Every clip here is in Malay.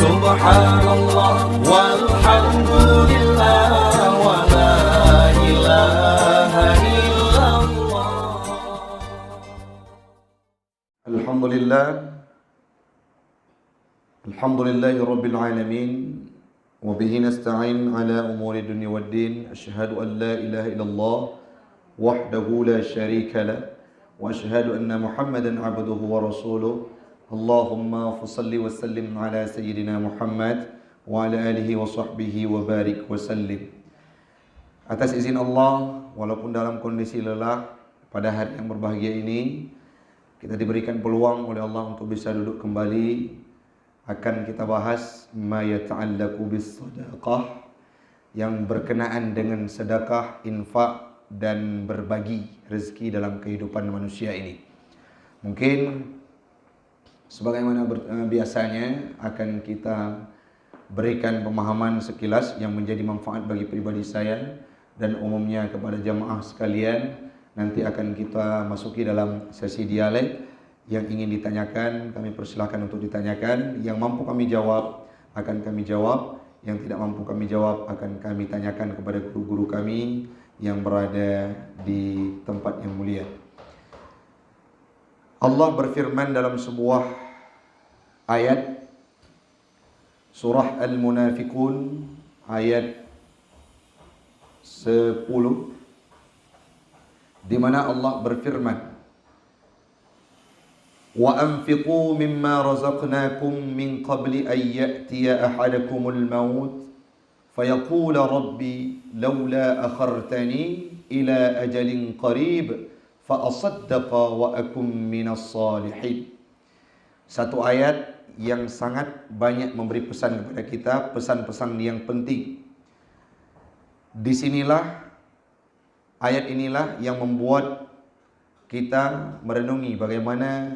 Subhanallah walhamdulillah wa la ilaha illallah. Alhamdulillah. Alhamdulillahi rabbil alamin. Wa bihi nasta'in ala umuri dunya waddin. Asyhadu an la ilaha illallah wahdahu la syarika lah. Wa asyhadu anna Muhammadan abduhu wa rasuluh. Allahumma fasalli wa sallim ala sayyidina Muhammad wa ala alihi wa sahbihi wa barik wa sallim. Atas izin Allah, walaupun dalam kondisi lelah, pada hari yang berbahagia ini kita diberikan peluang oleh Allah untuk bisa duduk kembali. Akan kita bahas ma yata'allaqu bis sadaqah, yang berkenaan dengan sedekah, infak dan berbagi rezeki dalam kehidupan manusia ini. Mungkin sebagaimana biasanya akan kita berikan pemahaman sekilas yang menjadi manfaat bagi pribadi saya dan umumnya kepada jamaah sekalian. Nanti akan kita masuki dalam sesi dialog. Yang ingin ditanyakan kami persilahkan untuk ditanyakan. Yang mampu kami jawab akan kami jawab. Yang tidak mampu kami jawab akan kami tanyakan kepada guru-guru kami yang berada di tempat yang mulia. Allah berfirman dalam sebuah ayat surah Al-Munafiqun ayat 10, di mana Allah berfirman, wa anfiqu mimma razaqnakum min qabli an ya'tiya ahadakumul maut fayaqula rabbi laula akhartani ila ajalin qarib fa asaddaqa wa akum minas salihin. Satu ayat yang sangat banyak memberi pesan kepada kita, pesan-pesan yang penting. Disinilah, ayat inilah yang membuat kita merenungi bagaimana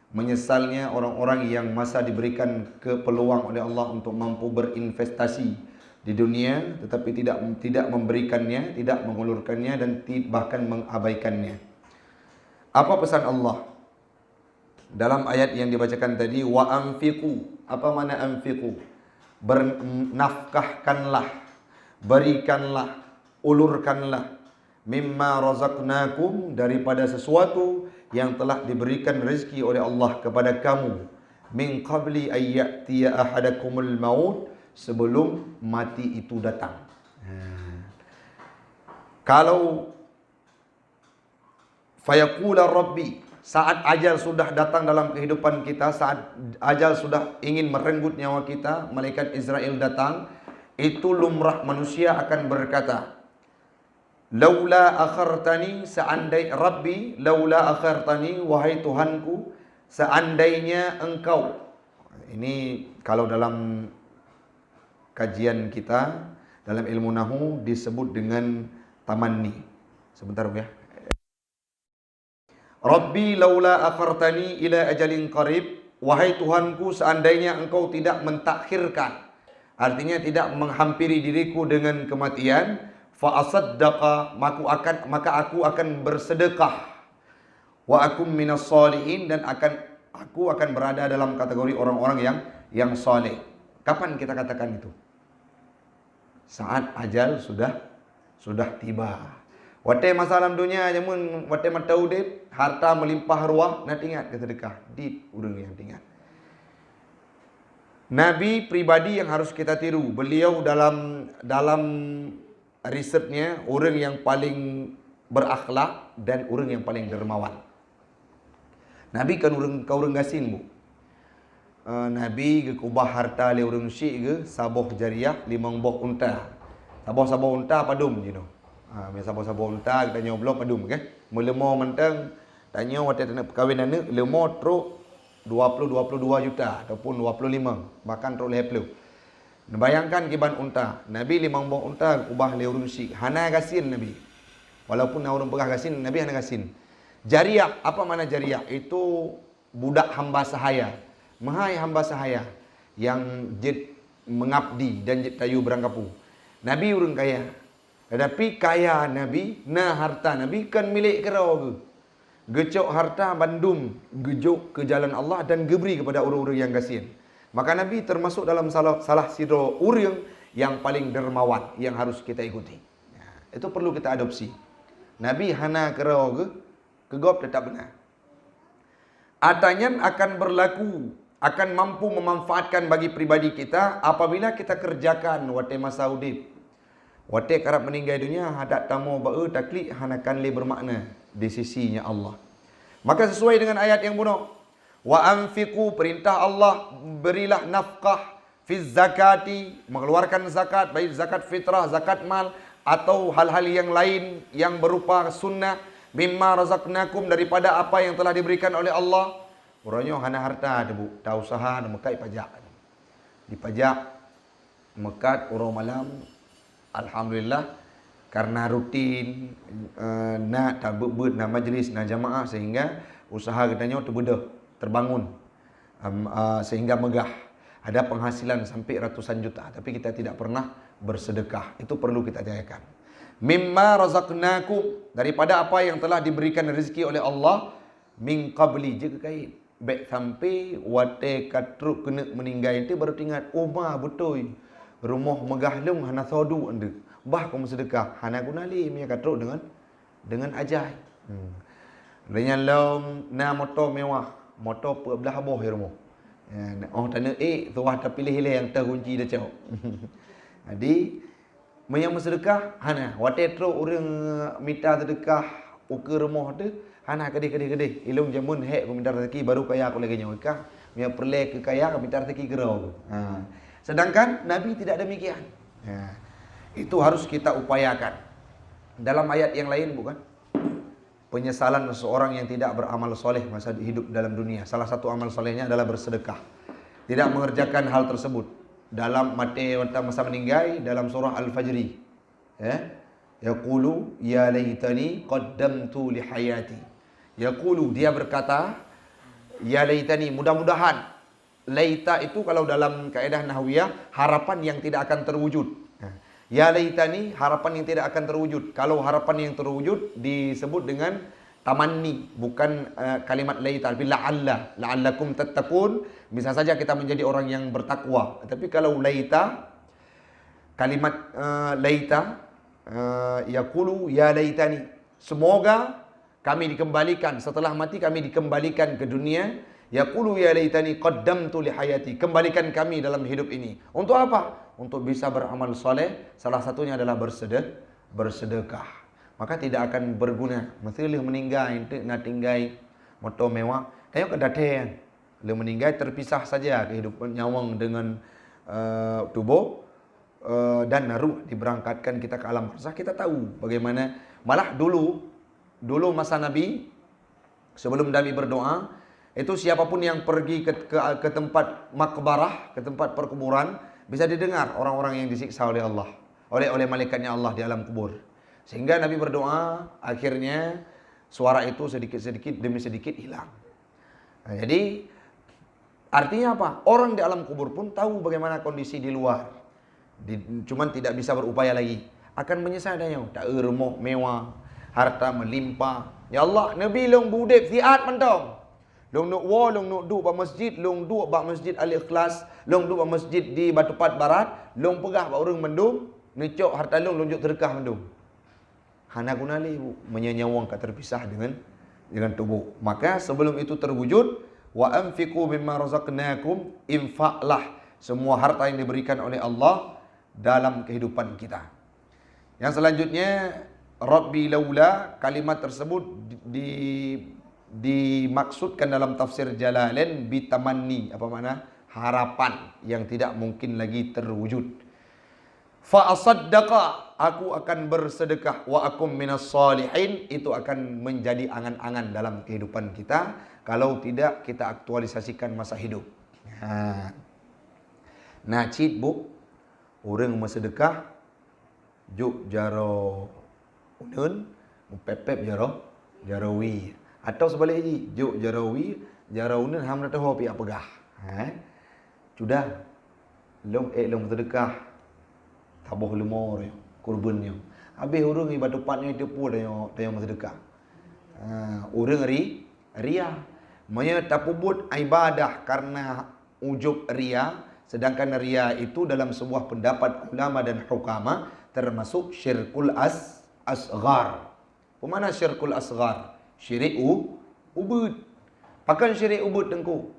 menyesalnya orang-orang yang masa diberikan peluang oleh Allah untuk mampu berinvestasi di dunia, tetapi tidak memberikannya, tidak mengulurkannya dan bahkan mengabaikannya. Apa pesan Allah dalam ayat yang dibacakan tadi? Wa anfiqu. Apa makna anfiqu? Bernafkahkanlah, berikanlah, ulurkanlah. Mimma razaqnakum, daripada sesuatu yang telah diberikan rezeki oleh Allah kepada kamu. Min qabli ayyatiya ahadakumul maut, sebelum mati itu datang. Kalau fayaqula rabbi, saat ajal sudah datang dalam kehidupan kita, saat ajal sudah ingin merenggut nyawa kita, malaikat Israel datang, itu lumrah manusia akan berkata, laula akhartani, seandainya Rabbi, laula akhartani, wahai Tuhanku, seandainya engkau. Ini kalau dalam kajian kita, dalam ilmu nahu disebut dengan tamanni. Sebentar ya. Rabbi laula akhartani ila ajalin qarib, wahai Tuhanku, seandainya engkau tidak mentakhirkan, artinya tidak menghampiri diriku dengan kematian, fa asaddaqa, maka aku akan bersedekah, wa akum minas salihin, dan aku akan berada dalam kategori orang-orang yang saleh. Kapan kita katakan itu? Saat ajal sudah tiba. Wate masalah dunia jamun wate mataudip, harta melimpah ruah, nak ingat kesedekah di urang yang ingat. Nabi pribadi yang harus kita tiru. Beliau dalam risetnya orang yang paling berakhlak dan orang yang paling dermawan. Nabi kan orang gasin bu. Nabi ke kubah harta le orang syik ke saboh jariah 5 boh unta. Saboh unta padum you know. Saboh unta kita nyoblok padum ke. Melemo mentang tanya wate nak perkahwinan ni lemo truk 22 juta ataupun 25, bahkan truk leh. Bayangkan kiban unta. Nabi 5 buah unta ubah le urun syik. Hana gasin Nabi. Walaupun orang pegah gasin, Nabi hana gasin. Jariah, apa makna jariah? Itu budak hamba sahaya. Mahai hamba sahaya yang jet mengabdi dan jet tayu berangkapu. Nabi urun kaya. Tetapi kaya Nabi, harta Nabi kan milik kerau ke. Gecok harta bandum, gejok ke jalan Allah dan geberi kepada orang-orang yang gasin. Maka Nabi termasuk dalam salah satu orang yang paling dermawan yang harus kita ikuti. Itu perlu kita adopsi. Nabi hana kerau ke gop tetap benar. Atanyan akan berlaku, akan mampu memanfaatkan bagi pribadi kita apabila kita kerjakan wate masa udip. Wate kerap meninggal dunia hadat tamu ba'u taklik hanakan le bermakna di sisinya Allah. Maka sesuai dengan ayat yang bunuh. Wa anfiqu, perintah Allah, berilah nafkah fiz zakati, mengeluarkan zakat, baik zakat fitrah, zakat mal atau hal-hal yang lain yang berupa sunnah, mimma razaqnakum, daripada apa yang telah diberikan oleh Allah. Orangnya hana harta debu, tak usaha mekai pajak. Dipajak mekat orang malam, alhamdulillah karena rutin nak tabut nak majlis nak jamaah sehingga usaha katanya terbangun sehingga megah, ada penghasilan sampai ratusan juta, tapi kita tidak pernah bersedekah. Itu perlu kita jayakan. Mimma razaqnakum, daripada apa yang telah diberikan rezeki oleh Allah, min qabli, jika kait baik sampai wate katruk kena meninggal itu baru ingat, oh mah betul rumah megah lung hana sodu ande bah kamu sedekah hana gunali punya katruk dengan ajai. Dengan lom na motor mewah, motor belah boh rumah. Oh tanya tuah tak pilih yang terkunci dah cau. Jadi yang sedekah hana wate tro orang minta sedekah uke rumah tu hana kedih ilung jamun hek aku minta rezeki baru kaya aku lagi nyawakah punya perle ke kaya aku minta rezeki gerau. Sedangkan Nabi tidak demikian. Itu harus kita upayakan. Dalam ayat yang lain bukan? Penyesalan seseorang yang tidak beramal soleh masa hidup dalam dunia. Salah satu amal solehnya adalah bersedekah. Tidak mengerjakan hal tersebut. Dalam masa meninggal, dalam surah Al-Fajri. Yaqulu ya laitani qaddamtu li hayati. Yaqulu, dia berkata, ya laitani, mudah-mudahan. Laita itu kalau dalam kaedah nahwiyah, harapan yang tidak akan terwujud. Ya laitani, harapan yang tidak akan terwujud. Kalau harapan yang terwujud disebut dengan tamanni, bukan kalimat laita, tapi la'alla, la'allakum tattaqun. Bisa saja kita menjadi orang yang bertakwa. Tapi kalau laita, kalimat laita, yaqulu ya laitani, semoga kami dikembalikan setelah mati, kami dikembalikan ke dunia. Yaqulu ya laitani qaddamtu li hayati, kembalikan kami dalam hidup ini. Untuk apa? Untuk bisa beramal soleh. Salah satunya adalah bersedekah. Maka tidak akan berguna. Mesti lu meninggal itu nak tinggal motor mewah. Tengok kedatang. Lu meninggal terpisah saja kehidupan nyawang dengan tubuh dan naruh diberangkatkan kita ke alam barzakh. Kita tahu bagaimana. Malah dulu masa Nabi, sebelum Nabi berdoa, itu siapapun yang pergi ke tempat makbarah, ke tempat perkuburan, bisa didengar orang-orang yang disiksa oleh Allah, oleh malaikatnya Allah di alam kubur. Sehingga Nabi berdoa, akhirnya suara itu sedikit-sedikit demi sedikit hilang. Nah, jadi artinya apa? Orang di alam kubur pun tahu bagaimana kondisi di luar. Cuman tidak bisa berupaya lagi. Akan menyesal dia. Tak rumah mewah, harta melimpah. Ya Allah, Nabi long budek fiat mentong. Long nuk wa, long nuk du ba masjid, long du ba masjid Al-Ikhlas, long du ba masjid di Batu Pat Barat, long pegah ba orang mendung, necok harta long juk terkah mendung. Hana gunali menyenyawang terpisah dengan tubuh. Maka sebelum itu terwujud, wa anfiqu mimma razaqnakum, infaklah semua harta yang diberikan oleh Allah dalam kehidupan kita. Yang selanjutnya, Rabbi laula, kalimat tersebut dimaksudkan dalam tafsir Jalalain bitamanni, apa makna? Harapan yang tidak mungkin lagi terwujud. Fa asaddaqa, aku akan bersedekah, wa akum minas salihin, itu akan menjadi angan-angan dalam kehidupan kita kalau tidak kita aktualisasikan masa hidup. Nacid bu, orang bersedekah juk jaro unun, pepep jarawi. Atau sebalik lagi, juk jarawi, jarawunan ham nak tahu pihak pegah. Sudah. Long sedekah. Tabuh lemor kurbannya. Habis orang ni batu patnya itu pun dia yang sedekah. Orang ria. Maya tapubut ibadah karena ujub ria, sedangkan ria itu dalam sebuah pendapat ulama dan hukama termasuk syirkul asghar. Pemana syirkul asghar? Syirik ubud. Pakan syirik ubud tengku.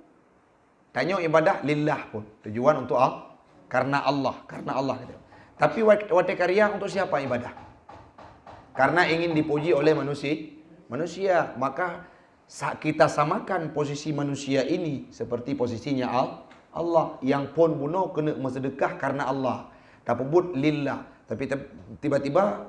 Tanya ibadah lillah pun. Tujuan untuk karena Allah. Tapi wate karya untuk siapa ibadah? Karena ingin dipuji oleh manusia. Maka kita samakan posisi manusia ini seperti posisinya Allah. Yang pun bunuh kena bersedekah karena Allah. Tak pebut lillah. Tapi tiba-tiba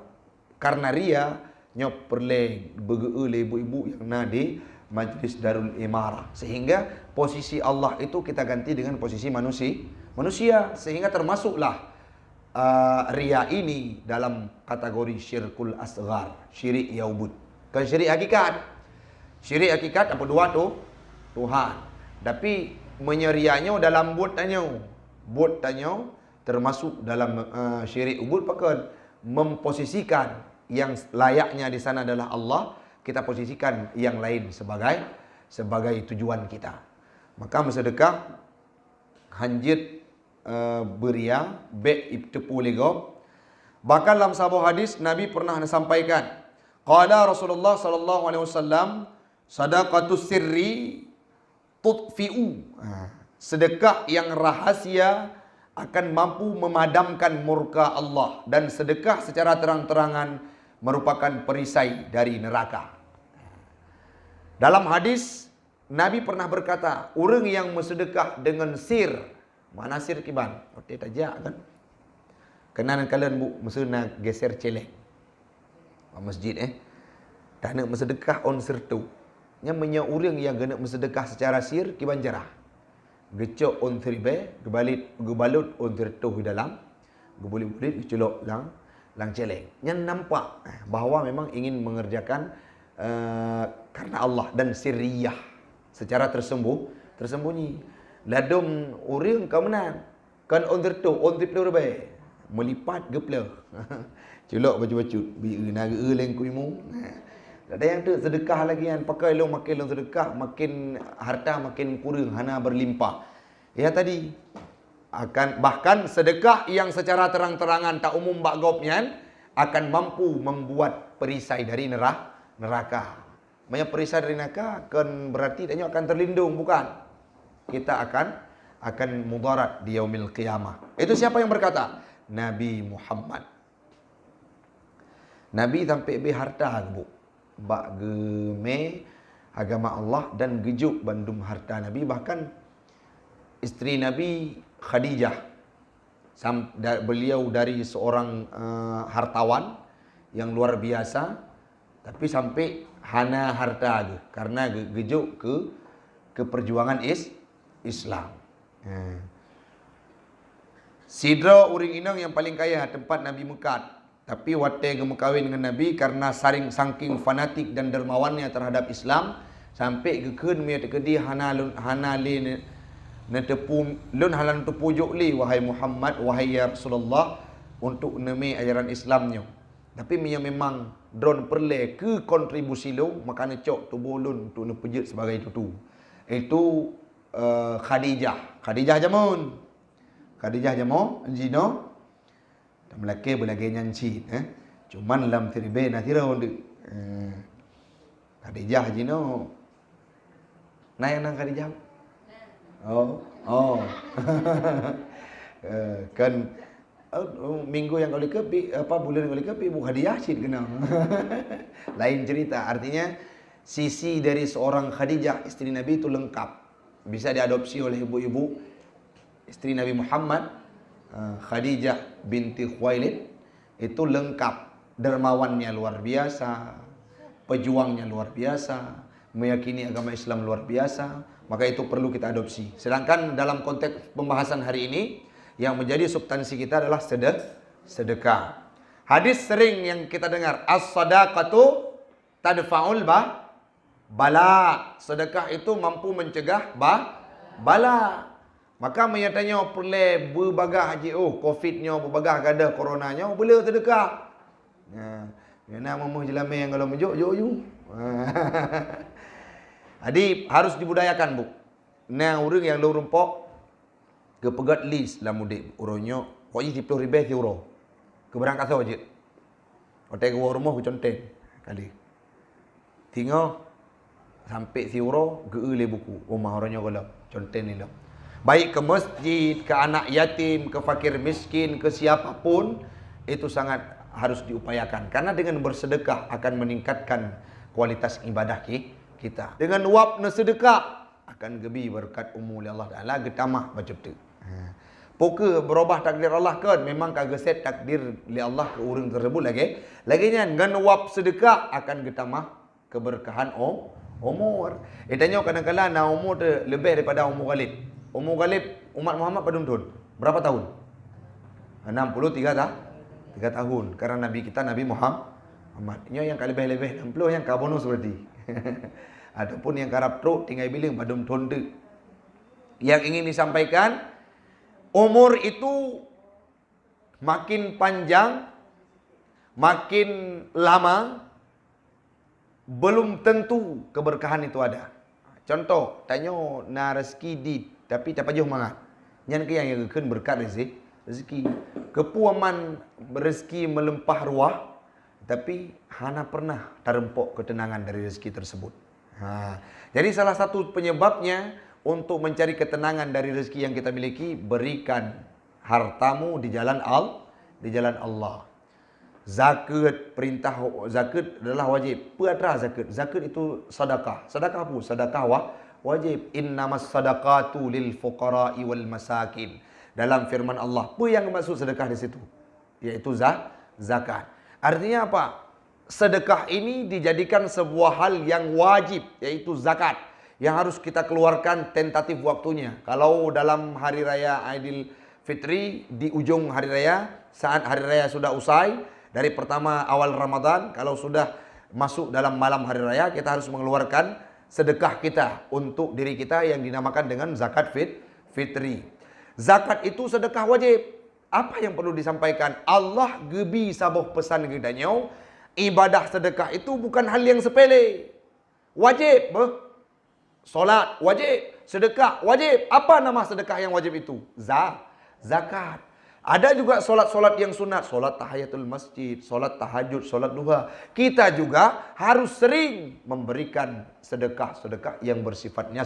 karena ria, nyop perleng bergeul ibu-ibu yang nadi majlis Darul Imarah. Sehingga posisi Allah itu kita ganti dengan posisi manusia. Sehingga termasuklah ria ini dalam kategori syirkul asghar, syirik yaubud. Kan syirik hakikat. Syirik hakikat apa dua tu? Tuhan. Tapi menyerianya dalam buat tanya termasuk dalam syirik ubud. Pakan memposisikan yang layaknya di sana adalah Allah, kita posisikan yang lain sebagai tujuan kita. Maka bersedekah hanjit beria be tepu lego. Bahkan dalam sebuah hadis Nabi pernah sampaikan, qala Rasulullah sallallahu alaihi wasallam, sadaqatus sirri tudfi'u. Sedekah yang rahasia akan mampu memadamkan murka Allah, dan sedekah secara terang-terangan merupakan perisai dari neraka. Dalam hadis Nabi pernah berkata, orang yang bersedekah dengan sir. Mana sir kiban? Oke tajak kan? Kenalan kalian bu, maksudnya geser celeng. Masjid tak nak bersedekah on sir tu. Yang orang yang kena bersedekah secara sir kiban jarah. Gecok on tribe, gebalut on tertuh dalam, gebulit gecolok lang celeng. Yang nampak bahawa memang ingin mengerjakan karena Allah dan sirriyah secara tersembunyi. Ladum orang kau menang kan on tertuh on tribe melipat gepla. Colok baju-baju bi naga leng kuimu. Ada yang tu sedekah lagi kan, pakai makin sedekah, makin harta makin kurang, hana berlimpah. Ya tadi akan bahkan sedekah yang secara terang-terangan tak umum bagopnya akan mampu membuat perisai dari neraka. Banyak perisai dari neraka kan berarti dia akan terlindung, bukan? Kita akan mudarat di yaumil qiyamah. Itu siapa yang berkata? Nabi Muhammad. Nabi sampai berharta bu. Bak geme agama Allah dan gejuk bandum harta Nabi. Bahkan isteri Nabi Khadijah, beliau dari seorang hartawan yang luar biasa, tapi sampai hana harta karena gejuk ke perjuangan Islam. Sidra uring inang yang paling kaya tempat Nabi Mekat. Tapi wate gemekawin dengan Nabi karena saking fanatik dan dermawannya terhadap Islam, sampai gekeun mia tekedi hana li netepu lun halan tepujuk li wahai Muhammad, wahai ya Rasulullah, untuk nemi ajaran Islamnya. Tapi mia memang drone perle ke kontribusi lu, makanya cok tubuh lun untuk nepejut sebagai itu. Itu Khadijah jamun. Khadijah jamu jino Melaki berlagi nyanci, cuman dalam teribe nanti rawon de, Khadijah jino, nang Khadijah, kan minggu yang kali kepi, bulan yang kali kepi, bu Khadijah cid kenal, lain cerita. Artinya sisi dari seorang Khadijah istri Nabi itu lengkap, bisa diadopsi oleh ibu-ibu istri Nabi Muhammad. Khadijah binti Khuwailid itu lengkap, dermawannya luar biasa, pejuangnya luar biasa, meyakini agama Islam luar biasa, maka itu perlu kita adopsi. Sedangkan dalam konteks pembahasan hari ini yang menjadi substansi kita adalah sedekah. Hadis sering yang kita dengar, as-sadaqatu tadfa'ul bala. Sedekah itu mampu mencegah bala. Maka menyatanya perle berbagah haji, COVID-nya berbagah kada coronanya, boleh sedekah. Nak mamuh jelame yang kalau mejuk ju. Jadi harus dibudayakan bu. Nah orang yang lu rumpok Kepegat list lah mudik uronyo wajib 10 ribu euro. Keberangkatan wajib. Hotel ke rumah ke conten kali. Tinggal sampai euro ke buku rumah orangnya kalau conten ni lah. Baik ke masjid, ke anak yatim, ke fakir miskin, ke siapapun itu sangat harus diupayakan karena dengan bersedekah akan meningkatkan kualitas ibadah kita. Dengan wap sedekah akan gebi berkat umul Allah Taala getamah macam tu. Poka berubah takdir Allah kan memang kagak set takdir li Allah ke orang tersebut lagi. Laginya dengan wap sedekah akan getamah keberkahan umur. Tanya kadang-kadang nak umur tu lebih daripada umur Khalid. Umur Khalid umat Muhammad padum tahun. Berapa tahun? 63 tahun. Karena Nabi kita Nabi Muhammad. Yang lebih-lebih 60 yang kabonus berarti. Ataupun yang karap truk tinggal bilang padum tahun tu. Yang ingin disampaikan umur itu makin panjang, makin lama, belum tentu keberkahan itu ada. Contoh, tanya na rezeki di, tapi tak pajah mangat. Yang ke yang akan berkat rezeki. Kepuaman rezeki melempah ruah, tapi hana pernah terempok ketenangan dari rezeki tersebut. Jadi salah satu penyebabnya untuk mencari ketenangan dari rezeki yang kita miliki, berikan hartamu di jalan Allah. Zakat, perintah zakat adalah wajib. Apa zakat? Zakat itu sedekah. Sedekah apa? Sedekah wajib. Innamas sadaqatu lil fuqara'i wal masakin. Dalam firman Allah, apa yang maksud sedekah di situ? Yaitu zakat. Artinya apa? Sedekah ini dijadikan sebuah hal yang wajib, yaitu zakat, yang harus kita keluarkan tentatif waktunya. Kalau dalam hari raya Aidil Fitri, di ujung hari raya, saat hari raya sudah usai, dari pertama awal Ramadan, kalau sudah masuk dalam malam hari raya, kita harus mengeluarkan sedekah kita untuk diri kita yang dinamakan dengan zakat fitri. Zakat itu sedekah wajib. Apa yang perlu disampaikan? Allah gebi sabuh pesan gedanya, ibadah sedekah itu bukan hal yang sepele. Wajib. Solat wajib, sedekah wajib. Apa nama sedekah yang wajib itu? Zakat. Ada juga solat-solat yang sunat, solat tahiyatul masjid, solat tahajud, solat duha. Kita juga harus sering memberikan sedekah-sedekah yang bersifatnya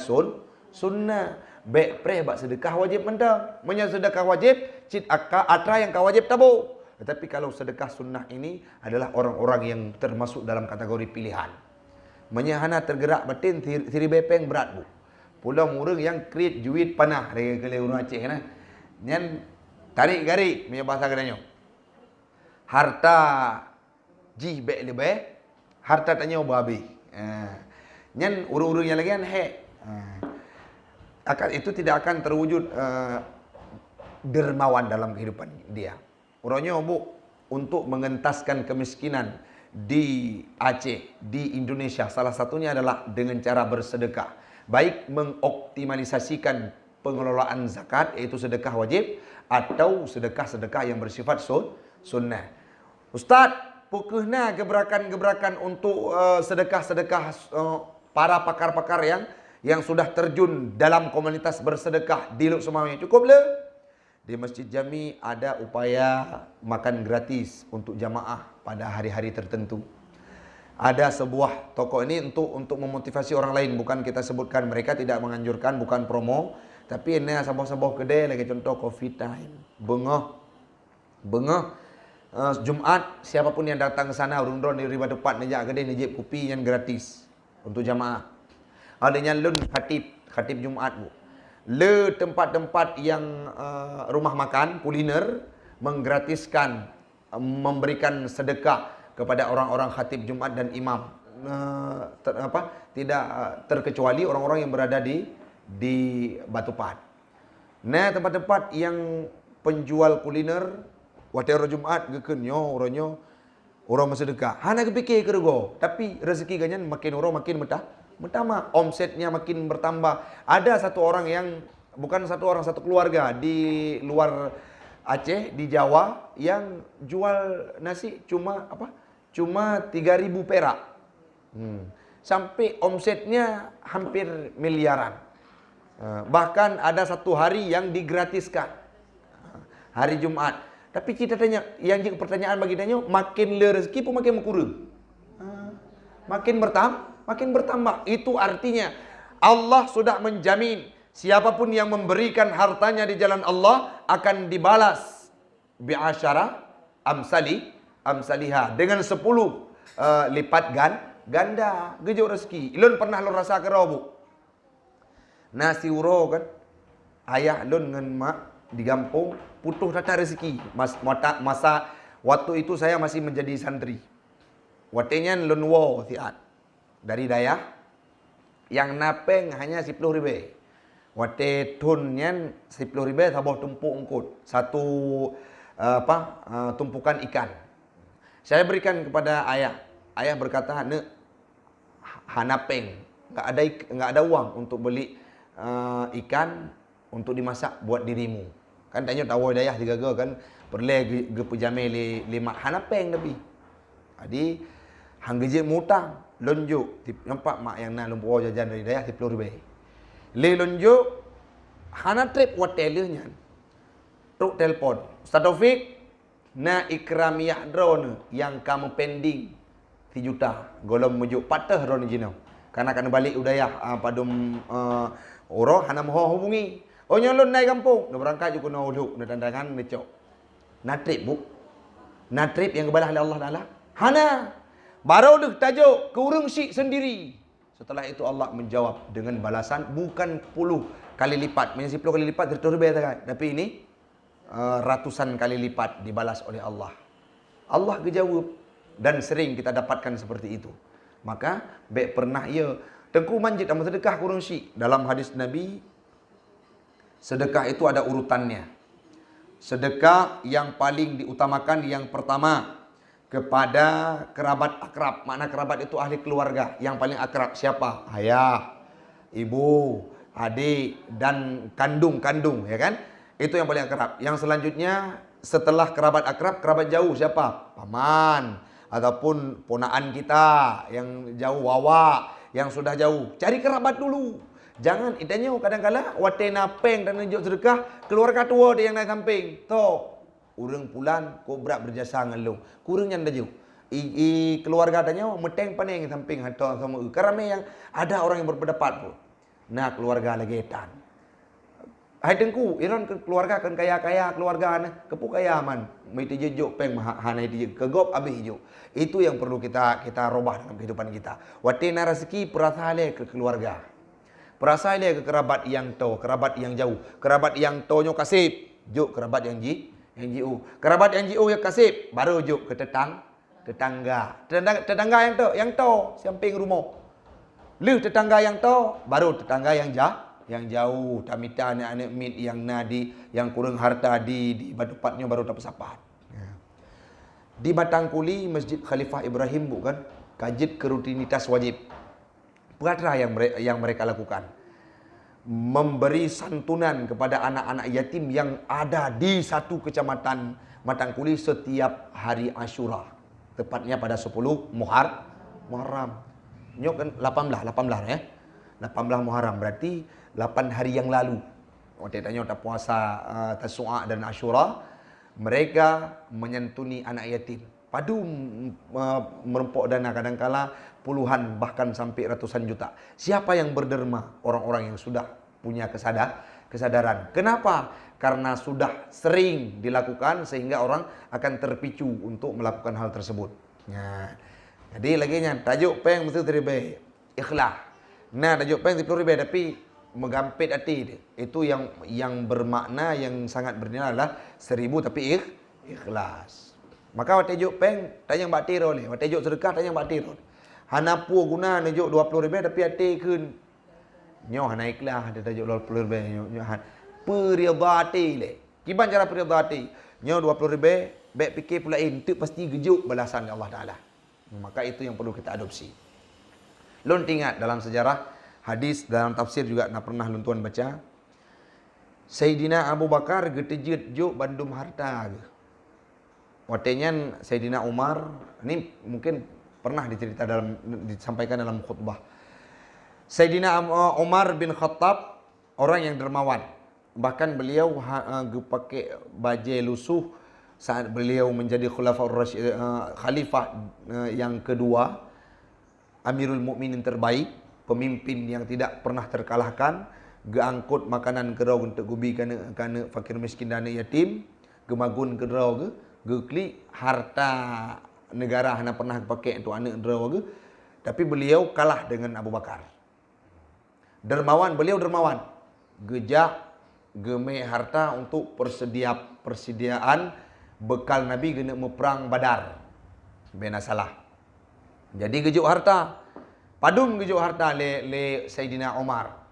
sunnah. Baik preh bak sedekah wajib mendang. Menya sedekah wajib, cit atra yang kau wajib tabu. Tetapi kalau sedekah sunnah ini adalah orang-orang yang termasuk dalam kategori pilihan. Menyahana tergerak batin tiri bepeng berat bu. Pulau murung yang kreat juit panah dari kele urang Aceh nah. Nyan tarik garik punya bahasa kedanya. Harta jih bek lebih, harta tanya babi. Nyan urung-urung yang lagi kan itu tidak akan terwujud dermawan dalam kehidupan dia. Urangnya bu untuk mengentaskan kemiskinan di Aceh, di Indonesia, salah satunya adalah dengan cara bersedekah. Baik mengoptimalisasikan pengelolaan zakat, yaitu sedekah wajib, atau sedekah-sedekah yang bersifat sunnah. Ustaz, pukehna gebrakan-gebrakan untuk sedekah-sedekah para pakar-pakar yang sudah terjun dalam komunitas bersedekah di Luk Semawi. Cukup le? Di Masjid Jami ada upaya makan gratis untuk jamaah pada hari-hari tertentu. Ada sebuah toko ini untuk memotivasi orang lain, bukan kita sebutkan, mereka tidak menganjurkan, bukan promo, tapi ini sebuah kedai lagi contoh coffee time, bengah Jumat siapapun yang datang ke sana urung-urung di riba depan nejak kedai nejip kopi yang gratis untuk jamaah. Adanya lun khatib Jumat bu. Le tempat-tempat yang rumah makan, kuliner, menggratiskan, memberikan sedekah kepada orang-orang khatib Jumat dan imam. Tidak terkecuali orang-orang yang berada di Batupat. Nah, tempat-tempat yang penjual kuliner, waktu Jumat, gekenyo, orang bersedekah. Hana kepikir kergo, tapi rezeki ganyan makin orang makin pertama, omsetnya makin bertambah. Ada satu orang yang, bukan satu orang, satu keluarga di luar Aceh, di Jawa, yang jual nasi cuma 3.000 perak. Sampai omsetnya hampir miliaran. Bahkan ada satu hari yang digratiskan, hari Jumaat. Tapi kita tanya, yang jadi pertanyaan bagi tanya, makin le rezeki pun makin berkurang. Makin bertambah. Itu artinya Allah sudah menjamin siapapun yang memberikan hartanya di jalan Allah akan dibalas bi'asyara amsaliha, dengan 10 lipat ganda gejuk rezeki. Lun pernah lun rasa ke bu? Nasi uro kan, ayah lun dengan mak di kampung putus tata rezeki. Masa waktu itu saya masih menjadi santri. Watenya lun wo tiat dari dayah yang napeng hanya 10 ribu. Wate tunnya 10 ribu tabah tumpuk ungkut. Satu tumpukan ikan. Saya berikan kepada ayah. Ayah berkata, "Ne hanapeng, enggak ada uang untuk beli ikan untuk dimasak buat dirimu." Kan tanya tahu dayah digagal kan, perle ge pejame lima hanapeng tapi. Jadi hang geje mutang lonjuk nampak mak yang na lumpuh jajan dari dayah 10 ribu. Le lonjuk hana trip hotelnya. Tuk telpon. Ustaz Taufik, na ikramiyah drone yang kamu pending 3 juta. Golom mujuk patah drone jino. Karena kena balik udayah padum oro hana moho hubungi. Oh nyolon naik kampung. Nak berangkat juga nak uluk, nak tandangan, nak cok. Na trip bu. Na trip yang kebalah oleh Allah Taala. Hana. Baru dah tajuk ke urang syik sendiri. Setelah itu Allah menjawab dengan balasan bukan 10 kali lipat. Maksudnya 10 kali lipat terturbih kan. Tapi ini ratusan kali lipat dibalas oleh Allah. Allah kejawab dan sering kita dapatkan seperti itu. Maka baik pernah ia tengku manjid amat sedekah kurang syik. Dalam hadis Nabi, sedekah itu ada urutannya. Sedekah yang paling diutamakan yang pertama kepada kerabat akrab. Makna kerabat itu ahli keluarga. Yang paling akrab siapa? Ayah, ibu, adik, dan kandung, ya kan? Itu yang paling akrab. Yang selanjutnya setelah kerabat akrab, kerabat jauh siapa? Paman ataupun ponaan kita yang jauh, wawa yang sudah jauh. Cari kerabat dulu. Jangan itanya kadang-kala wate napeng dan nunjuk sedekah keluarga tua dia yang naik samping. Toh urang pulan ko berat berjasa ngelung. Kurangnya dah jauh. Keluarga tanya meteng paneng samping hantar sama kerana yang ada orang yang berpendapat pun. Nah keluarga legetan. Hai tengku, iran keluarga kan kaya-kaya keluarga ana, kepu kaya man. Mai jejuk peng hana itu kegop habis hijau. Itu yang perlu kita robah dalam kehidupan kita. Watina rezeki perasaan ke keluarga. Perasaan ke kerabat yang to, kerabat yang jauh. Kerabat yang tonyo kasih, juk kerabat yang jiu. Kerabat yang jiu yang kasih, baru juk ke tetangga. Tetangga yang to, samping rumah. Lu tetangga yang to, baru tetangga yang jauh. Tamita anak-anak mit yang nadi, yang kurang harta di badupatnya baru dapat sapat. Di Batangkuli, Masjid Khalifah Ibrahim bukan kajit ke rutinitas wajib. Perkara yang mereka lakukan, memberi santunan kepada anak-anak yatim yang ada di satu kecamatan Batangkuli setiap hari Asyura, tepatnya pada 10 Muharram. Nyok kan 18 ya. 18 Muharram berarti 8 hari yang lalu. Waktu tanya tak puasa Tasu'a dan Asyura, mereka menyantuni anak yatim. Padu merempok dana kadangkala puluhan bahkan sampai ratusan juta. Siapa yang berderma? Orang-orang yang sudah punya kesadaran. Kenapa? Karena sudah sering dilakukan sehingga orang akan terpicu untuk melakukan hal tersebut. Nah, jadi lagi nya tajuk peng mesti teribeh ikhlas. Nah, tajuk peng 10 ribu tapi mengampit hati dia. Itu yang bermakna yang sangat bernilai adalah 1000 tapi ikhlas. Maka watejuk peng tanya batir oleh, watejuk sedekah tanya batir. Hanapu guna nejuk 20 ribu tapi hati kun. Nyoh naiklah ada tajuk 20 ribu nyoh peridhati le. Kiban cara peridhati? Nyoh 20 ribu baik fikir pula itu pasti gejuk balasan Allah Taala. Maka itu yang perlu kita adopsi. Lun ingat dalam sejarah hadis dalam tafsir juga pernah lun tuan baca. Sayyidina Abu Bakar getejut juk bandum harta. Watenya Sayyidina Umar, ini mungkin pernah disampaikan dalam khutbah. Sayyidina Umar bin Khattab orang yang dermawan. Bahkan beliau pakai baju lusuh saat beliau menjadi khalifah yang kedua, Amirul Mukminin terbaik, pemimpin yang tidak pernah terkalahkan, geangkut makanan kerau untuk gubi kana fakir miskin dan yatim, gemagun kerau gekli harta negara hana pernah pakai untuk anak kerau tapi beliau kalah dengan Abu Bakar. Dermawan, beliau dermawan. Gejak geme harta untuk persediaan bekal Nabi kena perang Badar. Bena salah. Jadi gejuk harta. Padum gejuk harta le Sayyidina Umar.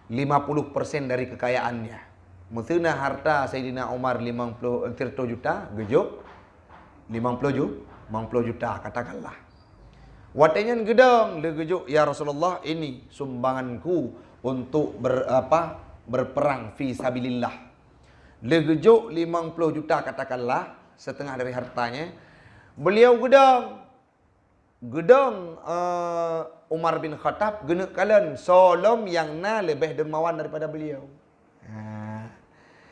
50% dari kekayaannya. Mestinya harta Sayyidina Umar 30 juta, gejuk 50 juta katakanlah. Watenyan gedang le gejuk, ya Rasulullah, ini sumbanganku untuk berperang fi sabilillah. Le gejuk 50 juta katakanlah, setengah dari hartanya. Beliau gedang Umar bin Khattab gena kalian solom yang lebih dermawan daripada beliau.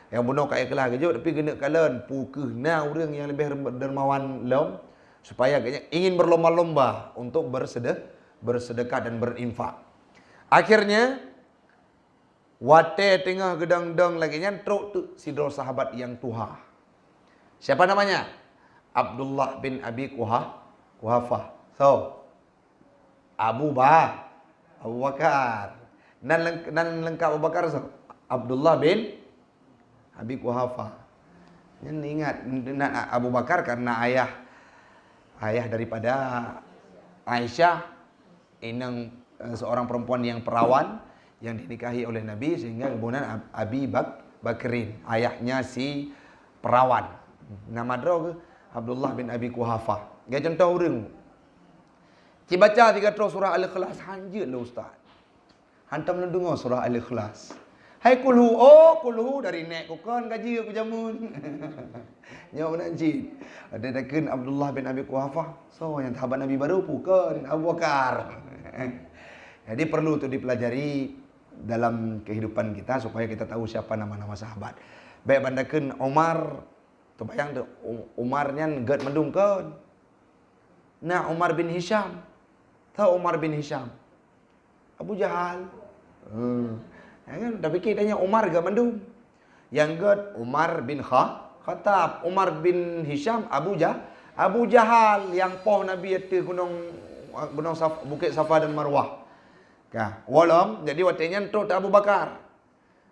Yang bunuh kat ikhlas gejuk tapi gena kalian pukeh orang yang lebih dermawan lom supaya ingin berlomba-lomba untuk bersedekah dan berinfak. Akhirnya wate tengah gedang-gedang lagi nyantruk tu sidro sahabat yang tuha. Siapa namanya? Abdullah bin Abi Quhafah. So, Abu Bakar. Dan lengkap Abu Bakar so. Abdullah bin Abi Quhafah. Yang ingat Abu Bakar karena ayah daripada Aisyah, inang seorang perempuan yang perawan yang dinikahi oleh Nabi, sehingga kemudian Abi Bakrin, ayahnya si perawan. Nama dia Abdullah bin Abi Quhafah. Dia contoh orang. Cik baca 3 surah Al-Ikhlas hanjut lah ustaz. Hantam lu dengar surah Al-Ikhlas. Hai kulhu dari nek kokon gaji aku jamun. Nyawa nanti. Ada dakin Abdullah bin Abi Quhafah. So yang sahabat Nabi baru bukan Abu Bakar. Jadi perlu untuk dipelajari dalam kehidupan kita supaya kita tahu siapa nama-nama sahabat. Baik bandakan Umar, tu bayang tu Umarnya gad mendung kan. Nah Umar bin Hisham. Tahu Umar bin Hisham? Abu Jahal. Kan dah fikir tanya Umar gad mendung. Yang gad Umar bin Khattab, Umar bin Hisham Abu Jahal yang poh Nabi itu gunung Bukit Safa dan Marwah. Walam, jadi waktunya tu Abu Bakar.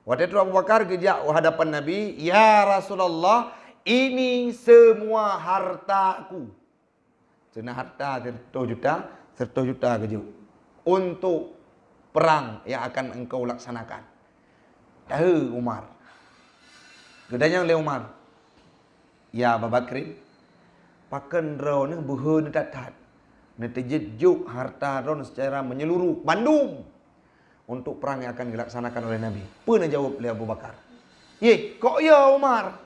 Waktu itu Abu Bakar kejak hadapan Nabi, ya Rasulullah, ini semua hartaku. Cina harta 100 juta kejut untuk perang yang akan engkau laksanakan. Tahu Umar. Gedanya oleh Umar. Ya Abu Bakrin, pakan rau ni buhun tatat. Netejejuk harta ron secara menyeluruh Bandung untuk perang yang akan dilaksanakan oleh Nabi. Pernah jawab oleh Abu Bakar. Kok ya Umar?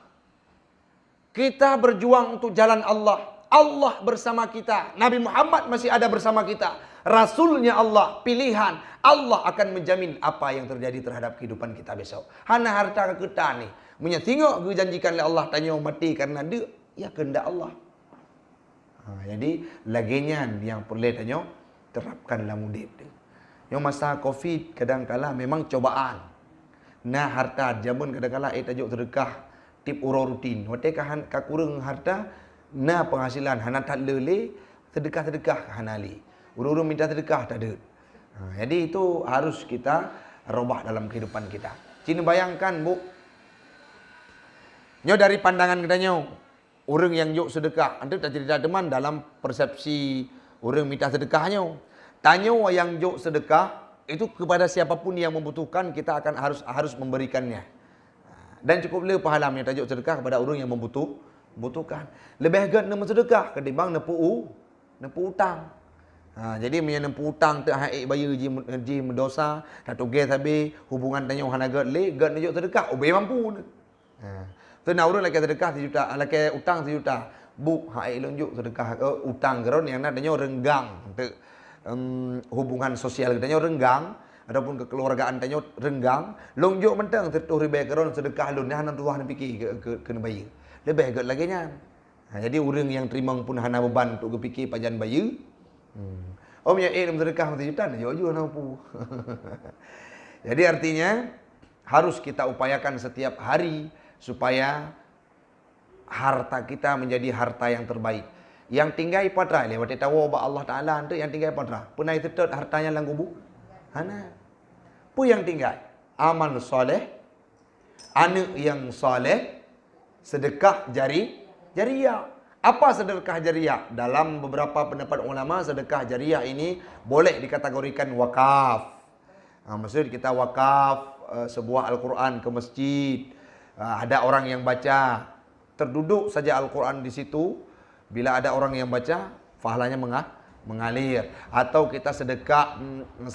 Kita berjuang untuk jalan Allah. Allah bersama kita. Nabi Muhammad masih ada bersama kita. Rasulnya Allah, pilihan. Allah akan menjamin apa yang terjadi terhadap kehidupan kita besok. Hana harta kita ni. Punya tengok dijanjikan oleh Allah, tanya mati karena dia, ya kehendak Allah. Jadi laginya yang perlu tanya terapkan dalam hidup dia. Yang masa Covid kadang-kala memang cobaan. Nah harta jamun kadang-kala tajuk sedekah tip uro rutin. Waktu kurang harta nah penghasilan hana tak lele sedekah hanali. Uru-uru minta sedekah tak ada. Jadi itu harus kita robah dalam kehidupan kita. Cina bayangkan bu. Nyo dari pandangan kita nyo. Orang yang juk sedekah, anda tak cerita teman dalam persepsi orang minta sedekahnya. Tanya yang juk sedekah itu kepada siapapun yang membutuhkan, kita akan harus memberikannya. Dan cukup le pahala yang tajuk sedekah kepada orang yang membutuhkan. Lebih gad nama sedekah ketimbang nepu utang. Jadi punya nepu utang tak haik bayar ji mendosa, tak toge habis hubungan tanya hana gad le gad tajuk sedekah, obey mampu. Tena orang lagi sedekah 1 juta, lagi utang 1 juta. Bu, hai lonjuk sedekah utang geron yang nadanya renggang untuk hubungan sosial katanya renggang. ataupun kekeluargaan tanya renggang, longjok mentang 30,000 kron sedekah lun hana tuah nak fikir ke bayar. Lebih agak lagi nya. Jadi orang yang terima pun hana beban untuk fikir pajan bayar. Om ya sedekah 1 juta jauh-jauh nampu. Jadi artinya harus kita upayakan setiap hari supaya harta kita menjadi harta yang terbaik. Yang tinggal pada lewat tahu bahwa Allah Taala itu yang tinggal pada. Pernah itu hartanya lang kubu? Hana. Pu yang tinggal amal soleh, anak yang soleh, sedekah jariah. Apa sedekah jariah? Dalam beberapa pendapat ulama, sedekah jariah ini boleh dikategorikan wakaf. Maksud kita wakaf sebuah Al-Quran ke masjid. Ada orang yang baca, terduduk saja Al-Quran di situ. Bila ada orang yang baca, pahalanya mengalir. Atau kita sedekah 1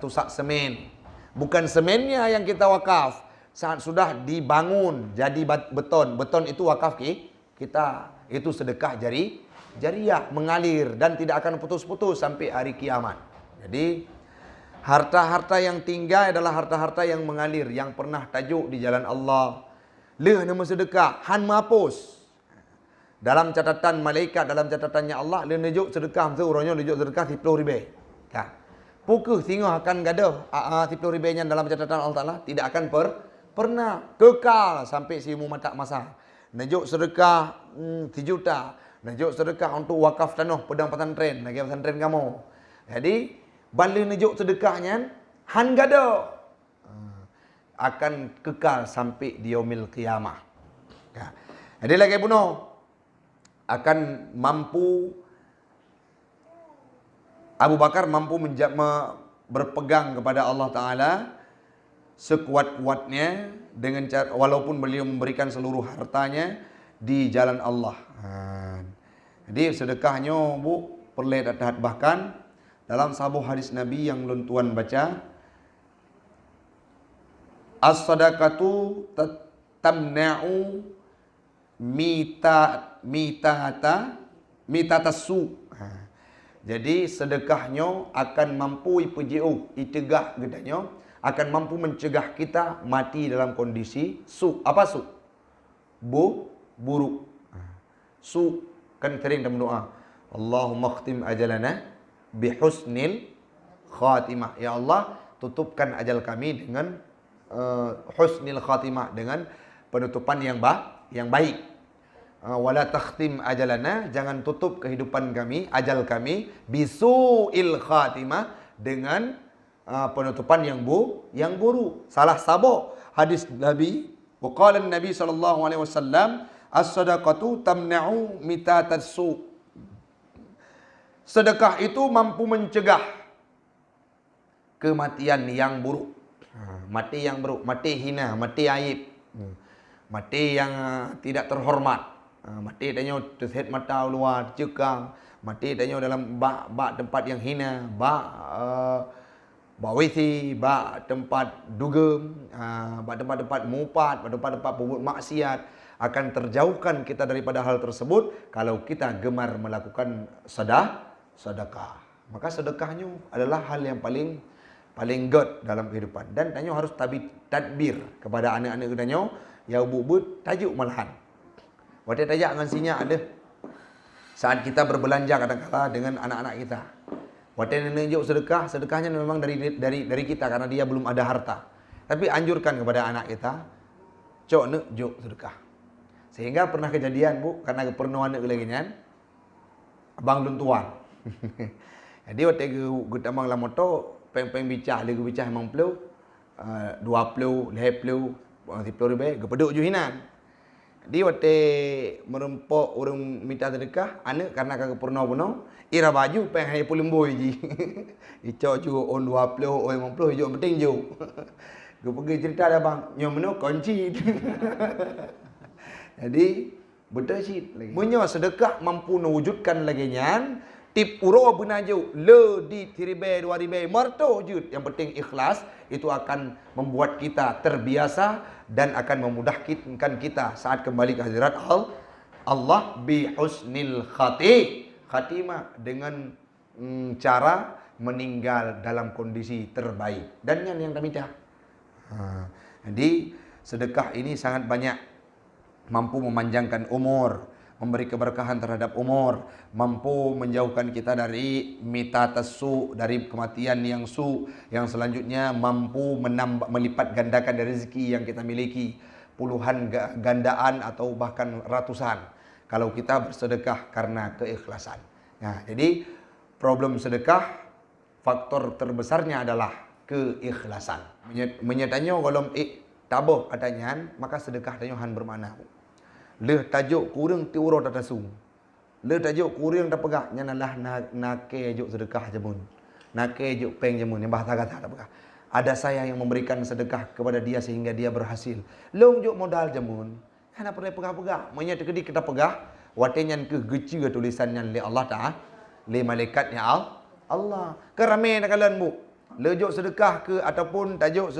sak semen. Bukan semennya yang kita wakaf. Saat sudah dibangun jadi beton. Beton itu wakaf kita. Itu sedekah jariah, mengalir dan tidak akan putus-putus sampai hari kiamat. Jadi harta-harta yang tinggal adalah harta-harta yang mengalir, yang pernah tajuk di jalan Allah. Leh nama sedekah, han mapus. Dalam catatan malaikat, dalam catatannya Allah, dia nunjuk sedekah tu orangnya nunjuk sedekah 30,000. Ha. Pukul tengok akan gadah 30,000 nya dalam catatan Allah Taala tidak akan pernah kekal sampai simu mata masa. Nunjuk sedekah 3 juta, nunjuk sedekah untuk wakaf tanah pedang pesantren, lagi pesantren kamu. Jadi balik nunjuk sedekahnya han gadah akan kekal sampai di yaumil qiyamah. Ha. Jadi lagi bunuh akan mampu Abu Bakar mampu berpegang kepada Allah Ta'ala sekuat-kuatnya dengan cara, walaupun beliau memberikan seluruh hartanya di jalan Allah. Jadi sedekahnya bu perlu dilihat, bahkan dalam sebuah hadis Nabi yang luntuan baca, as-sadaqatu tamna'u mitatasu. Jadi sedekahnya akan mampu itegah gedanya, akan mampu mencegah kita mati dalam kondisi Apa su? Buruk. Su kan sering dalam doa, Allahumma khtim ajalana bihusnil khatimah. Ya Allah, tutupkan ajal kami dengan husnil khatimah, dengan penutupan yang baik. Wala takhtim ajalana, jangan tutup kehidupan kami, ajal kami, bisu'il khatimah, dengan penutupan yang buruk. Salah sabuk hadis Nabi, waqala Nabi sallallahu alaihi wasallam, as-sadaqatu tamna'u mitatassu. Sedekah itu mampu mencegah kematian yang buruk. Mati yang buruk, mati hina, mati aib. Mati yang tidak terhormat. Mati tanya terset mata luar cekang. Mati tanya dalam bak tempat yang hina, bak wisi, bak tempat dugem, bak tempat-tempat mupat, bak tempat-tempat pembuat maksiat. Akan terjauhkan kita daripada hal tersebut kalau kita gemar melakukan sedekah. Maka sedekahnya adalah hal yang paling good dalam kehidupan. Dan tanya harus tadbir kepada anak-anak tanya. Ya ubud tajuk malahan. Waktu tajak dengan sinya ada. Saat kita berbelanja kadang-kadang dengan anak-anak kita. Waktu nunjuk sedekahnya memang dari kita karena dia belum ada harta. Tapi anjurkan kepada anak kita, cok nunjuk sedekah. Sehingga pernah kejadian bu, karena keperluan anak lagi kan, abang belum tua. Jadi waktu kita abang lah motor, peng bicah emang pelu, 20, 50. 10,000 gepeduk je hinan. Di waktu merempok orang minta sedekah, anak karena kagak pernah ira baju peng hai pulemboy ji. Ico ju on 20 on 50 jo penting jo. Gue pergi cerita dah bang, nyom kunci. Jadi betul sih lagi. Menyo sedekah mampu mewujudkan lagi nyan. Tip uro benaju le di 3,000 2,000 marto jut. Yang penting ikhlas, itu akan membuat kita terbiasa dan akan memudahkan kita saat kembali ke hadirat Allah bi husnil khatimah, dengan cara meninggal dalam kondisi terbaik. Dan yang minta. Jadi sedekah ini sangat banyak, mampu memanjangkan umur, memberi keberkahan terhadap umur, mampu menjauhkan kita dari mitatasu, dari kematian yang yang selanjutnya mampu melipat gandakan dari rezeki yang kita miliki, puluhan gandaan atau bahkan ratusan kalau kita bersedekah karena keikhlasan. Nah, jadi problem sedekah, faktor terbesarnya adalah keikhlasan. Menyatanya kalau tabah adanya, maka sedekah tanya han bermakna. Le tajuk kurang tiuro tatasu. Le tajuk kurang tak pegah nyanalah nake juk sedekah jemun. Nake juk peng jemun yang bahasa kata tak pegah. Ada saya yang memberikan sedekah kepada dia sehingga dia berhasil. Long juk modal jemun. Hana perlu pegah-pegah. Menyat kedi kita pegah, watenyan ke geci tulisannya li Allah Taala, li malaikatnya Allah. Kerame nak kalian bu. Lejuk sedekah ke ataupun tajuk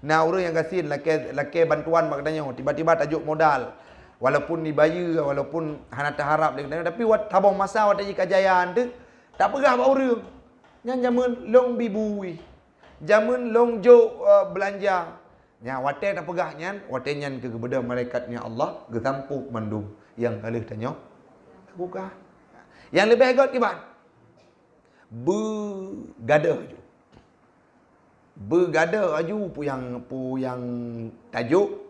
orang yang kasih laki bantuan maknanya tiba-tiba tajuk modal walaupun dibayar walaupun hana harap tapi wat tabung masa wat kejayaan tu tak pegah bau orang yang jamun long bibui jamun long jo belanja nya wate tak pegah nyan wate nyan ke kepada malaikatnya Allah getampuk mandum yang kalih tanya buka yang lebih hebat kibat bergadah je bergada aju puyang tajuk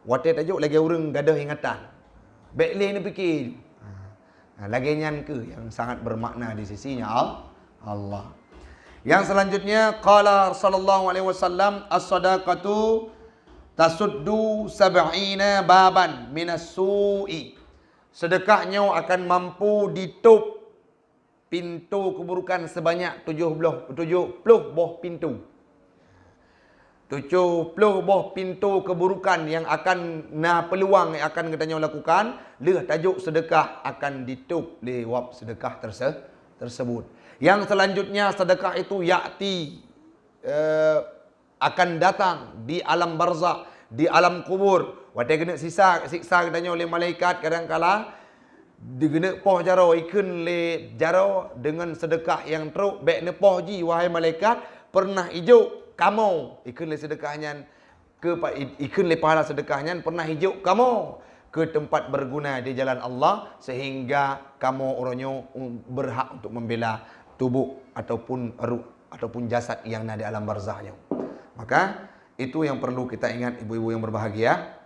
watai tajuk lagi orang gadah ingatan backline ni fikir lagi nyan ke yang sangat bermakna di sisinya Allah. Yang selanjutnya qala sallallahu alaihi wasallam as-sadaqatu tasuddu sab'ina baban minas su'i. Sedekahnya akan mampu ditutup pintu keburukan sebanyak 70 buah pintu. 70 buah pintu keburukan yang akan peluang yang akan katanya lakukan, leh tajuk sedekah akan ditutup lewat sedekah tersebut. Yang selanjutnya sedekah itu yakti akan datang di alam barzakh, di alam kubur. Watai kena siksa katanya oleh malaikat kadang-kala digena poh jaro ikun le jaro dengan sedekah yang teruk baik ne poh ji wahai malaikat pernah hijau kamu ikun le sedekahnya ke ikun le pahala sedekahnya pernah hijau kamu ke tempat berguna di jalan Allah sehingga kamu orangnya berhak untuk membela tubuh ataupun ruh ataupun jasad yang ada di alam barzakhnya. Maka itu yang perlu kita ingat ibu-ibu yang berbahagia.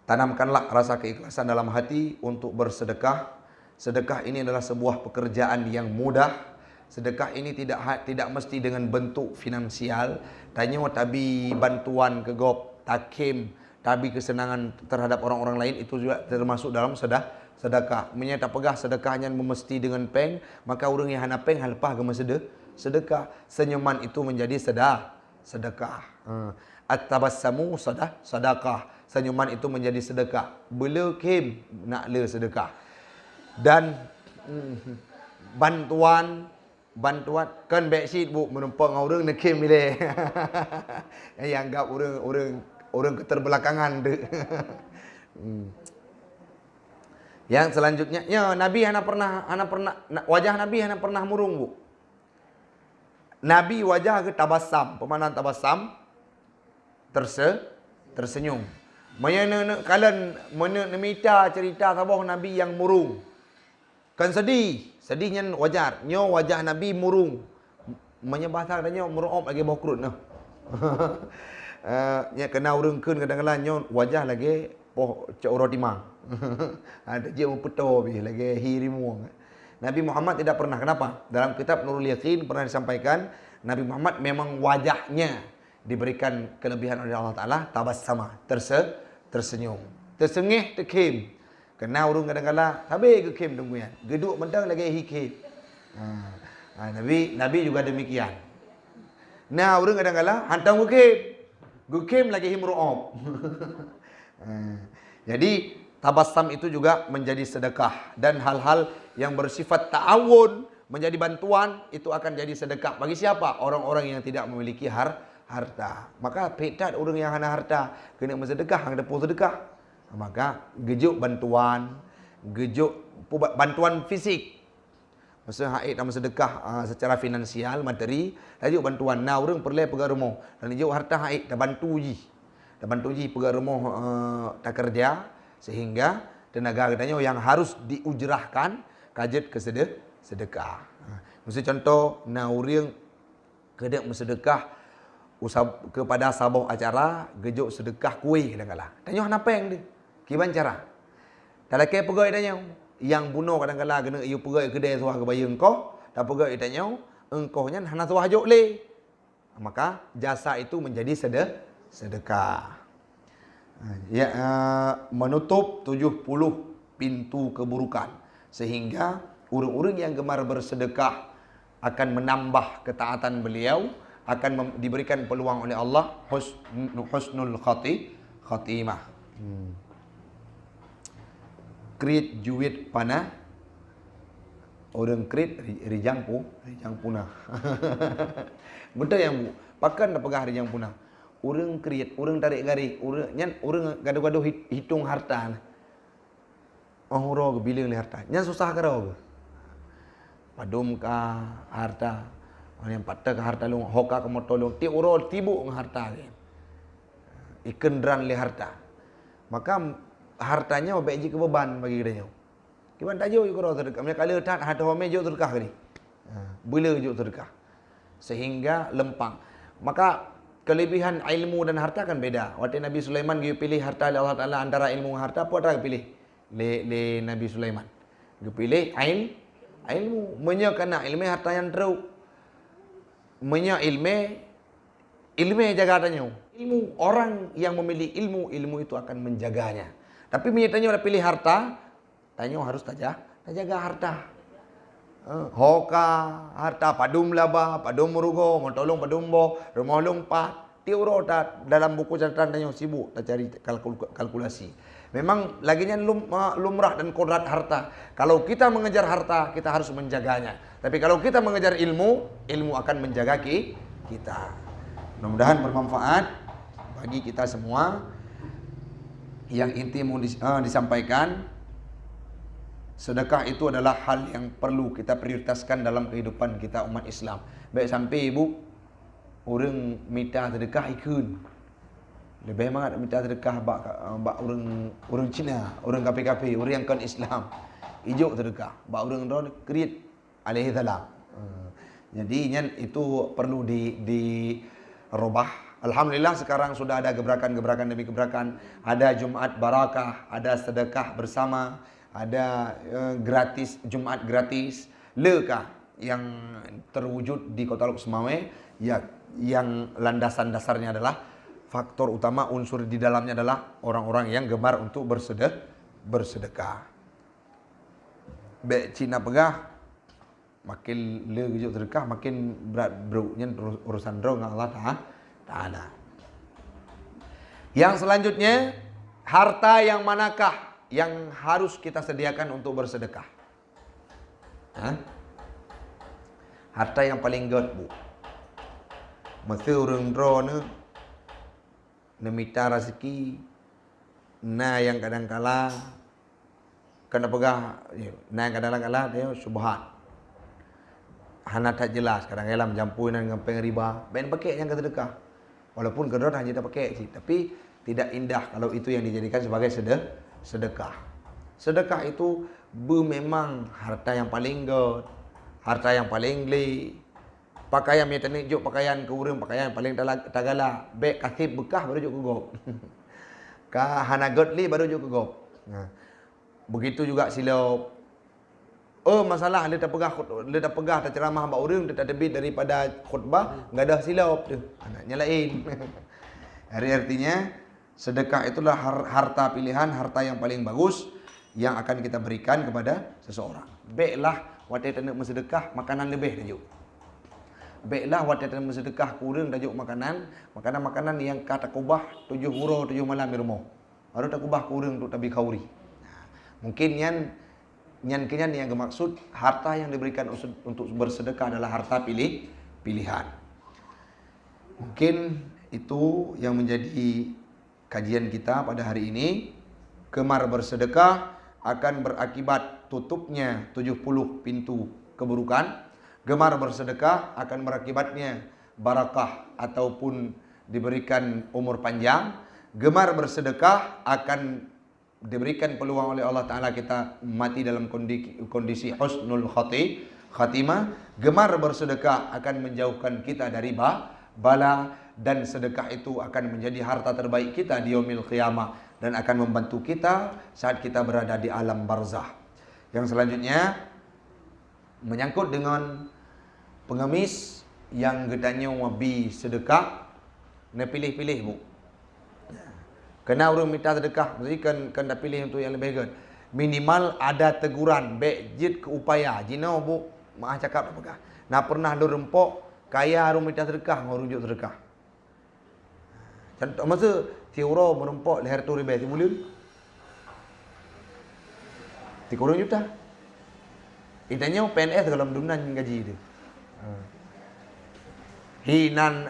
Tanamkanlah rasa keikhlasan dalam hati untuk bersedekah. Sedekah ini adalah sebuah pekerjaan yang mudah. Sedekah ini tidak mesti dengan bentuk finansial. Tanya tabi bantuan ke gop, takim, tabi kesenangan terhadap orang-orang lain itu juga termasuk dalam sedekah. Menyata pegah sedekahnya memesti dengan peng, maka orang yang hana peng halpah ke sedekah. Senyuman itu menjadi sedekah. At-tabassamu sedekah. Senyuman itu menjadi sedekah. Bela kim nak le sedekah. Dan bantuan kan bedsheet bu menumpang orang nak kim bila. Yang anggap orang keterbelakangan tu. Yang selanjutnya, ya Nabi hana pernah wajah Nabi hana pernah murung bu. Nabi wajah ke tabassam, pemandangan tabassam tersenyum. Kalian menemita cerita sabah Nabi yang murung. Kan sedihnya wajar. Nyo wajah Nabi murung. Menyebahasa katanya murung lagi bokrut noh. Nya kena urang keun kadang-kadang nyo wajah lagi poh cok rotimang. Ada je peto bi lagi hirimu. Nabi Muhammad tidak pernah. Kenapa? Dalam kitab Nurul Yaqin pernah disampaikan Nabi Muhammad memang wajahnya diberikan kelebihan oleh Allah Ta'ala tabassama, tersenyum. Tersengih tekim. Kena urung kadang-kadang habis ke kim tungguan. Geduk mentang lagi hikim. Nabi juga demikian. Nah, urung kadang-kadang hantang gukim lagi himru'ab. Jadi tabassam itu juga menjadi sedekah dan hal-hal yang bersifat ta'awun menjadi bantuan itu akan jadi sedekah. Bagi siapa? Orang-orang yang tidak memiliki harta. Maka petat orang yang hana harta kena bersedekah, hang depo sedekah. Maka gejuk bantuan fisik. masa haid dan sedekah secara finansial, materi, tajuk bantuan. Nah, orang perlu pegang rumah. Dan tajuk harta haid dah bantu ji. Dah bantu ji pegang rumah tak kerja sehingga tenaga katanya yang harus diujrahkan kajet ke sedekah. Mesti contoh nah orang kedek bersedekah kepada sabah acara gejuk sedekah kuih kadang-kadang. Tanya apa yang dia? Kiban cara? Tak laki pegai tanya. Yang bunuh kadang-kadang kena iu pegai kedai suah ke bayar engkau, tak pegai tanya engkau nya hana suah juk le. Maka jasa itu menjadi sedekah. Ya, menutup 70 pintu keburukan sehingga orang-orang yang gemar bersedekah akan menambah ketaatan beliau, akan diberikan peluang oleh Allah husnul khatimah. Krit juit panah orang krit rijang punah. Betul yang bu, pakan dah pegah rijang punah. Orang krit, orang tarik garis, orang gaduh-gaduh hitung harta. Orang bila ni harta, nyan susah kerau. Padum ka harta, orang yang patah ke harta long, hoka ke motolong, ti urol tibuk ke harta kan. Ikendran le harta. Maka hartanya obek je ke beban bagi dia. Kiban tak jauh kerau sedekah. Mereka kala tak harta home jauh sedekah ni. Bila jauh sedekah. Sehingga lempang. Maka kelebihan ilmu dan harta kan beda. Waktu Nabi Sulaiman dia pilih harta Allah Taala antara ilmu dan harta, apa dia pilih? Le Nabi Sulaiman. Dia pilih ilmu, menyakana ilmu harta yang teruk. Ilmu jaga tanya. Ilmu orang yang memilih ilmu itu akan menjaganya. Tapi menyatanya orang pilih harta, tanya harus tak jaga harta. Hoka harta padum laba, padum murugo, montolong padum bo, rumah lompat. Tiuro tak dalam buku catatan tanya sibuk tak cari kalkulasi. Memang laginya lumrah dan kodrat harta. Kalau kita mengejar harta, kita harus menjaganya. Tapi kalau kita mengejar ilmu akan menjaga kita. Mudah-mudahan bermanfaat bagi kita semua. Yang inti mau disampaikan, sedekah itu adalah hal yang perlu kita prioritaskan dalam kehidupan kita umat Islam. Baik sampai ibu orang minta sedekah ikut. Lebih banget minta sedekah bak orang Cina, orang KPKP, orang yang kan Islam. Ijuk sedekah. Bak orang ron create alaihi salam. Jadi itu perlu dirubah. Alhamdulillah sekarang sudah ada gebrakan-gebrakan demi gebrakan. Ada Jumat Barakah, ada sedekah bersama, ada gratis Jumat gratis. Lekah yang terwujud di Kota Lok Semawe ya, yang landasan dasarnya adalah faktor utama unsur di dalamnya adalah orang-orang yang gemar untuk bersedekah. Bek Cina pegah makin le gejuk sedekah makin berat beruknya urusan roh dengan Allah Ta'ala. Yang selanjutnya, harta yang manakah yang harus kita sediakan untuk bersedekah? Harta yang paling god bu. Masa orang roh ni minta rezeki, nah yang kadang-kala kena pegah, nah yang kadang-kala dia subhat. Hana tak jelas, kadang-kadang mencampur dengan pengriba, ben pakai yang sedekah. Walaupun kedua hanya kita pakai sih, tapi tidak indah kalau itu yang dijadikan sebagai sedekah. Sedekah itu memang harta yang paling god, harta yang paling geli. Pakaian yang tenik juk pakaian ke urang, pakaian yang paling tagala, beg kasih bekah baru juk ke gop. Ka hana god li baru juk ke gop. Begitu juga silau. Masalah dia tak pegah tak ceramah hamba orang, dia tak tebit daripada khutbah, enggak ada silap tu. Anaknya lain. Artinya sedekah itulah harta pilihan, harta yang paling bagus yang akan kita berikan kepada seseorang. Baiklah waktu kita nak bersedekah, makanan lebih tajuk. Baiklah waktu kita nak bersedekah kurang tajuk makanan yang kata kubah 7 huruf 7 malam di rumah. Baru tak kubah kurang untuk tabi kauri. Mungkin yang bermaksud harta yang diberikan untuk bersedekah adalah harta pilihan. Mungkin itu yang menjadi kajian kita pada hari ini. Gemar bersedekah akan berakibat tutupnya 70 pintu keburukan. Gemar bersedekah akan berakibatnya barakah ataupun diberikan umur panjang. Gemar bersedekah akan diberikan peluang oleh Allah Ta'ala kita mati dalam kondisi husnul khatimah. Gemar bersedekah akan menjauhkan kita dari bala, dan sedekah itu akan menjadi harta terbaik kita di yaumil qiyamah dan akan membantu kita saat kita berada di alam barzah. Yang selanjutnya menyangkut dengan pengemis yang gedanya wabi sedekah, nak pilih-pilih bu. Kena orang minta sedekah, mesti kan dah pilih untuk yang lebih good. Minimal ada teguran, baik jid ke upaya. Jina bu, maaf cakap apakah. Nak pernah ada rempok, kaya orang minta sedekah, orang runjuk sedekah. Contoh masa tiuro merempok leher tu ribai, boleh? 3 juta. Itanya PNS dalam dunan gaji dia. Hinan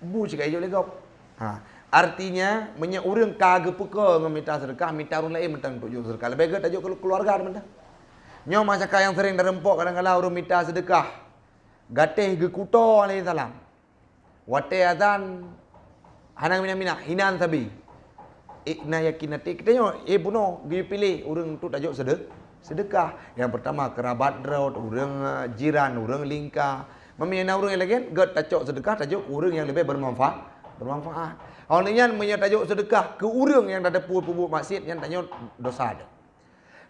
bu cakap hijau legap. Artinya menye orang kagak peka minta sedekah, minta orang lain mentang untuk jual sedekah. Lebih ke tajuk keluarga mentang. Nyo masyarakat yang sering derempok kadang-kadang orang minta sedekah. Gatih ge kuto alaihi salam. Wate azan hanang mina hinan sabi. Ikna yakinati kita nyo buno gi pilih orang untuk tajuk sedekah. Yang pertama kerabat raut, orang jiran, orang lingkar. Memina orang yang lain get tajuk sedekah tajuk orang yang lebih bermanfaat. Awalnya punya tajuk sedekah ke orang yang dah depu pubuk maksiat yang tanya dosa ada.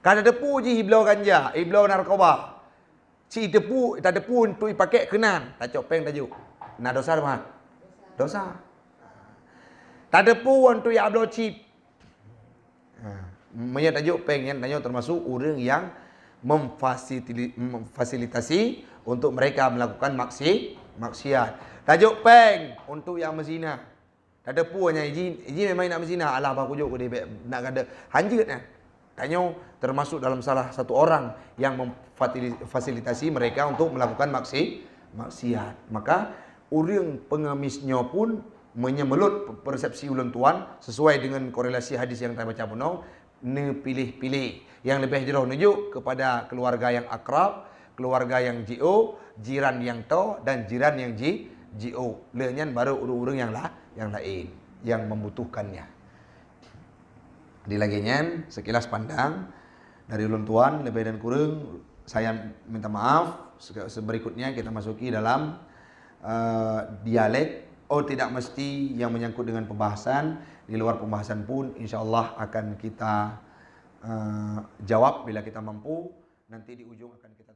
Kalau depu je iblau ganja, iblau narkoba. Si depu, tak depu untuk dipakai kenan, tajuk peng tajuk. Nah dosa apa? Dosa. Tak depu untuk iblau chip. Punya tajuk peng yang tanya termasuk orang yang memfasilitasi untuk mereka melakukan maksiat. Tajuk peng untuk yang mezina. Ada puanya izin memang nak berzina. Alah apa kujuk dia nak ada hanjit kan. Tanya termasuk dalam salah satu orang yang memfasilitasi mereka untuk melakukan maksiat. Maka orang pengemisnya pun menyemelut persepsi ulun tuan sesuai dengan korelasi hadis yang saya baca punau, ne pilih-pilih yang lebih jauh nujuk kepada keluarga yang akrab, keluarga yang jio, jiran yang to dan jiran yang jio. Leunyan baru urang-urang yang lain yang membutuhkannya. Di laginya sekilas pandang dari ulun tuan lebih dan kurang saya minta maaf. Berikutnya kita masuki dalam dialek. Tidak mesti yang menyangkut dengan pembahasan. Di luar pembahasan pun insyaAllah akan kita jawab bila kita mampu. Nanti di ujung akan kita